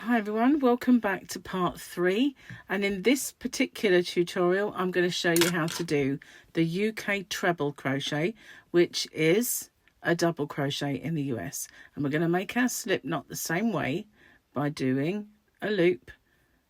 Hi everyone, welcome back to part 3, and in this particular tutorial I'm going to show you how to do the UK Treble Crochet, which is a double crochet in the US. And we're going to make our slip knot the same way by doing a loop,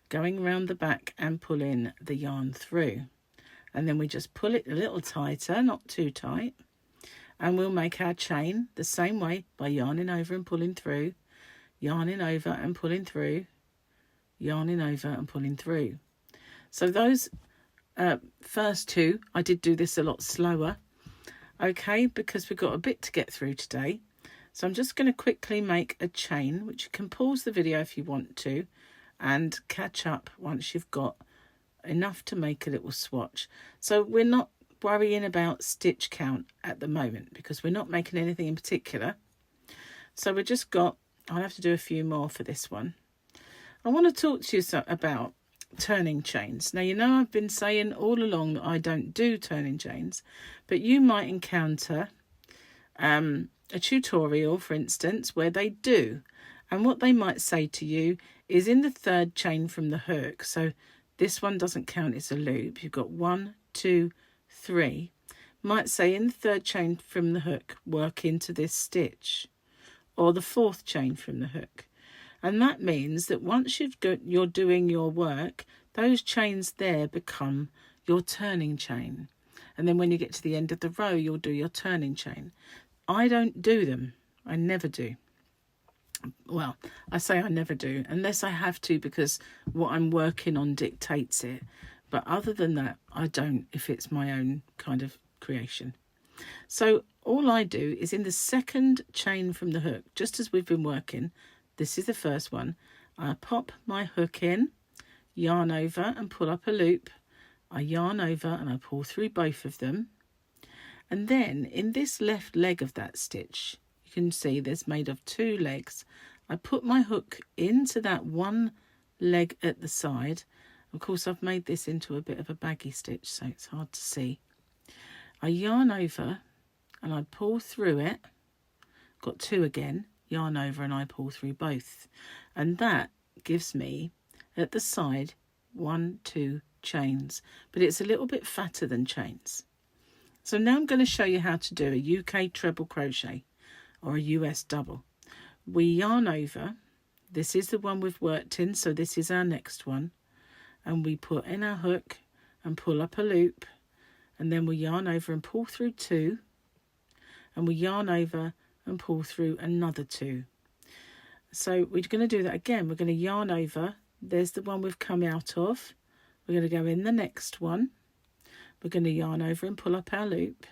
going around the back and pulling the yarn through. And then we just pull it a little tighter, not too tight, and we'll make our chain the same way by yarning over and pulling through, yarning over and pulling through, yarning over and pulling through. So those first two, I did do this a lot slower, okay, because we've got a bit to get through today. So I'm just going to quickly make a chain, which you can pause the video if you want to and catch up once you've got enough to make a little swatch. So we're not worrying about stitch count at the moment because we're not making anything in particular. So we've just got, I'll have to do a few more for this one. I want to talk to you about turning chains. Now, you know I've been saying all along that I don't do turning chains, but you might encounter a tutorial, for instance, where they do. And what they might say to you is in the third chain from the hook. So this one doesn't count as a loop. You've got 1, 2, 3. Might say in the third chain from the hook, work into this stitch, or the fourth chain from the hook. And that means that once you're doing your work, those chains there become your turning chain. And then when you get to the end of the row, you'll do your turning chain. I don't do them. I never do. Well, I say I never do, unless I have to because what I'm working on dictates it. But other than that, I don't if it's my own kind of creation. So all I do is in the second chain from the hook, just as we've been working, this is the first one, I pop my hook in, yarn over and pull up a loop. I yarn over and I pull through both of them. And then in this left leg of that stitch, you can see there's made of 2 legs. I put my hook into that one leg at the side. Of course, I've made this into a bit of a baggy stitch, so it's hard to see. I yarn over and I pull through it. Got 2 again. Yarn over and I pull through both. And that gives me, at the side, 1, 2 chains. But it's a little bit fatter than chains. So now I'm going to show you how to do a UK treble crochet or a US double. We yarn over. This is the one we've worked in, so this is our next one. And we put in our hook and pull up a loop. And then we yarn over and pull through 2. And we yarn over and pull through another 2. So we're going to do that again. We're going to yarn over. There's the one we've come out of. We're going to go in the next one. We're going to yarn over and pull up our loop.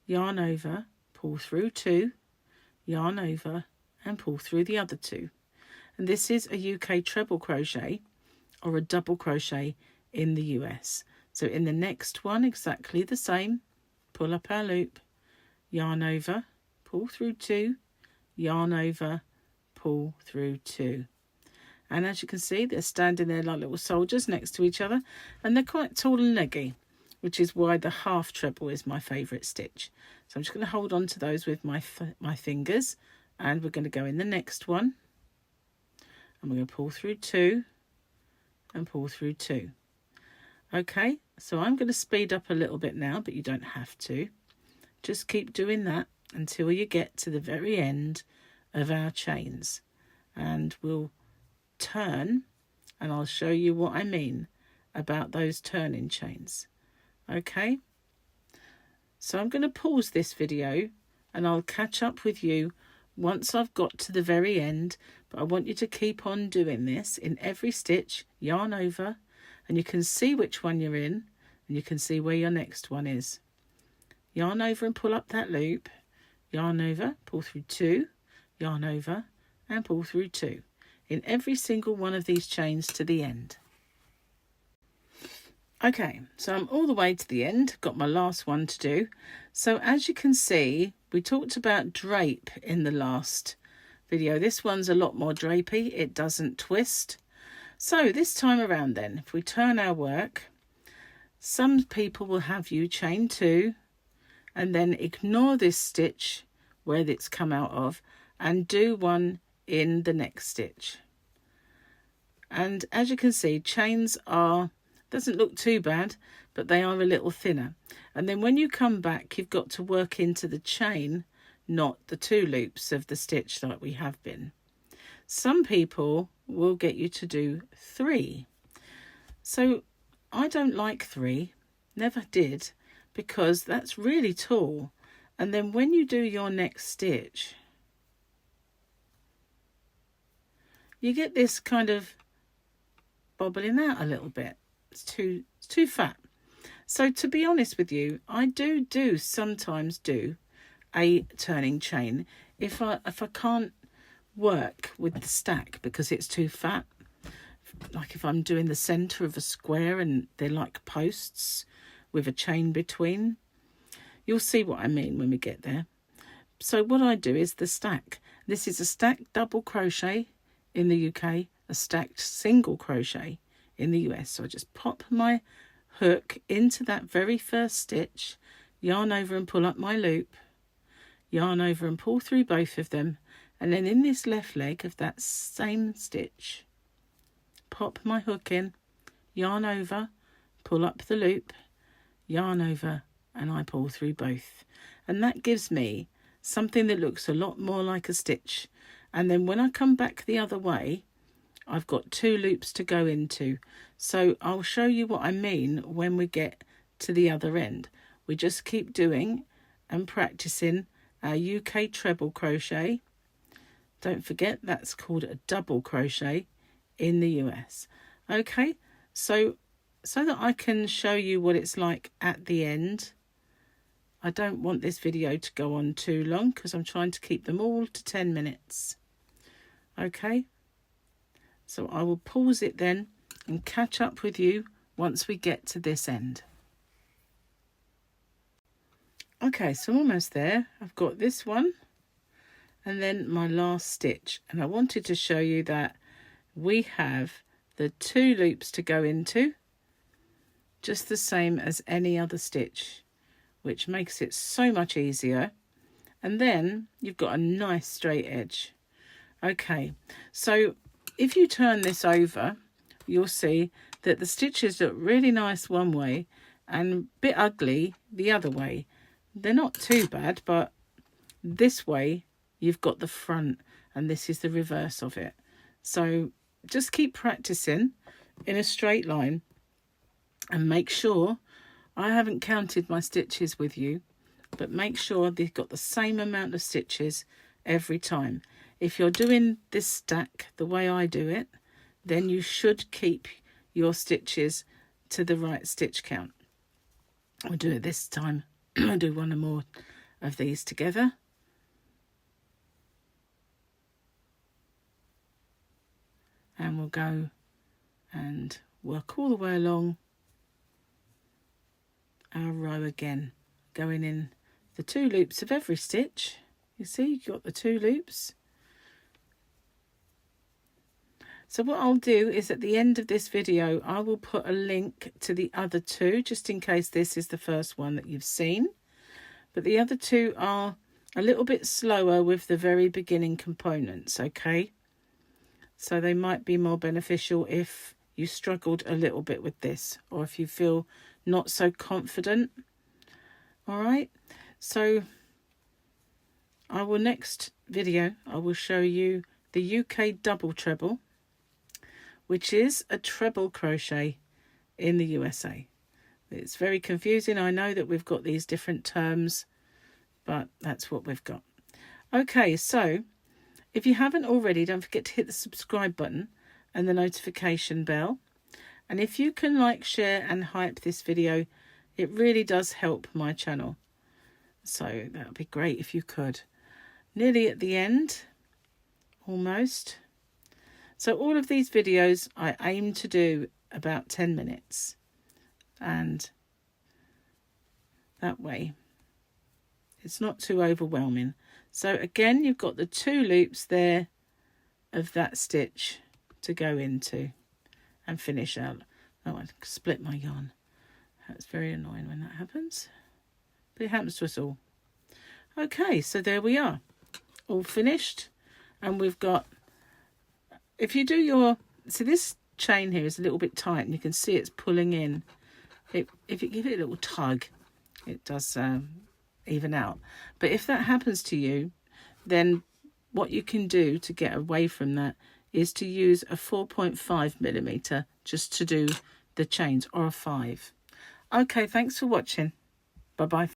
Yarn over, pull through 2. Yarn over and pull through the other 2. And this is a UK treble crochet or a double crochet in the US. So in the next one, exactly the same. Pull up our loop, yarn over, pull through 2, yarn over, pull through 2. And as you can see, they're standing there like little soldiers next to each other, and they're quite tall and leggy, which is why the half treble is my favourite stitch. So I'm just going to hold on to those with my fingers, and we're going to go in the next one, and we're going to pull through 2 and pull through 2. Okay, so I'm going to speed up a little bit now, but you don't have to. Just keep doing that until you get to the very end of our chains. And we'll turn, and I'll show you what I mean about those turning chains. Okay, so I'm going to pause this video and I'll catch up with you once I've got to the very end. But I want you to keep on doing this in every stitch, yarn over, and you can see which one you're in, and you can see where your next one is. Yarn over and pull up that loop, yarn over, pull through 2, yarn over and pull through 2 in every single one of these chains to the end. Okay, so I'm all the way to the end, got my last one to do. So as you can see, we talked about drape in the last video. This one's a lot more drapey, it doesn't twist. So this time around then, if we turn our work, some people will have you chain 2 and then ignore this stitch where it's come out of and do one in the next stitch. And as you can see, chains doesn't look too bad, but they are a little thinner. And then when you come back, you've got to work into the chain, not the 2 loops of the stitch that we have been. Some people will get you to do 3. So I don't like 3, never did, because that's really tall. And then when you do your next stitch, you get this kind of bobbling out a little bit. It's too fat. So to be honest with you, I do sometimes do a turning chain if I can't work with the stack because it's too fat. Like if I'm doing the centre of a square and they're like posts with a chain between. You'll see what I mean when we get there. So what I do is the stack. This is a stacked double crochet in the UK, a stacked single crochet in the US. So I just pop my hook into that very first stitch, yarn over and pull up my loop, yarn over and pull through both of them, and then in this left leg of that same stitch, pop my hook in, yarn over, pull up the loop, yarn over, and I pull through both. And that gives me something that looks a lot more like a stitch. And then when I come back the other way, I've got 2 loops to go into. So I'll show you what I mean when we get to the other end. We just keep doing and practicing our UK treble crochet. Don't forget that's called a double crochet in the US. Okay, so that I can show you what it's like at the end. I don't want this video to go on too long because I'm trying to keep them all to 10 minutes. Okay, so I will pause it then and catch up with you once we get to this end. Okay, so I'm almost there. I've got this one and then my last stitch, and I wanted to show you that we have the 2 loops to go into, just the same as any other stitch, which makes it so much easier. And then you've got a nice straight edge. Okay, so if you turn this over, you'll see that the stitches look really nice one way and a bit ugly the other way. They're not too bad, but this way you've got the front and this is the reverse of it. So just keep practicing in a straight line and make sure, I haven't counted my stitches with you, but make sure they've got the same amount of stitches every time. If you're doing this stack the way I do it, then you should keep your stitches to the right stitch count. We'll do it this time. I'll do one or more of these together. And we'll go and work all the way along our row again, going in the 2 loops of every stitch. You see, you've got the 2 loops. So what I'll do is at the end of this video, I will put a link to the other 2, just in case this is the first one that you've seen. But the other 2 are a little bit slower with the very beginning components, okay? So they might be more beneficial if you struggled a little bit with this, or if you feel not so confident. All right, so I will next video, I will show you the UK double treble, which is a treble crochet in the USA. It's very confusing. I know that we've got these different terms, but that's what we've got. Okay, so if you haven't already, don't forget to hit the subscribe button and the notification bell. And if you can like, share and hype this video, it really does help my channel. So that would be great if you could. Nearly at the end, almost. So all of these videos I aim to do about 10 minutes. And that way it's not too overwhelming. So again, you've got the 2 loops there of that stitch to go into and finish out. Oh, I split my yarn. That's very annoying when that happens, but it happens to us all. Okay, so there we are, all finished. And we've got, if you do your, so this chain here is a little bit tight and you can see it's pulling in, if you give it a little tug, it does even out. But if that happens to you, then what you can do to get away from that is to use a 4.5mm just to do the chains, or a 5. Okay, thanks for watching. Bye bye.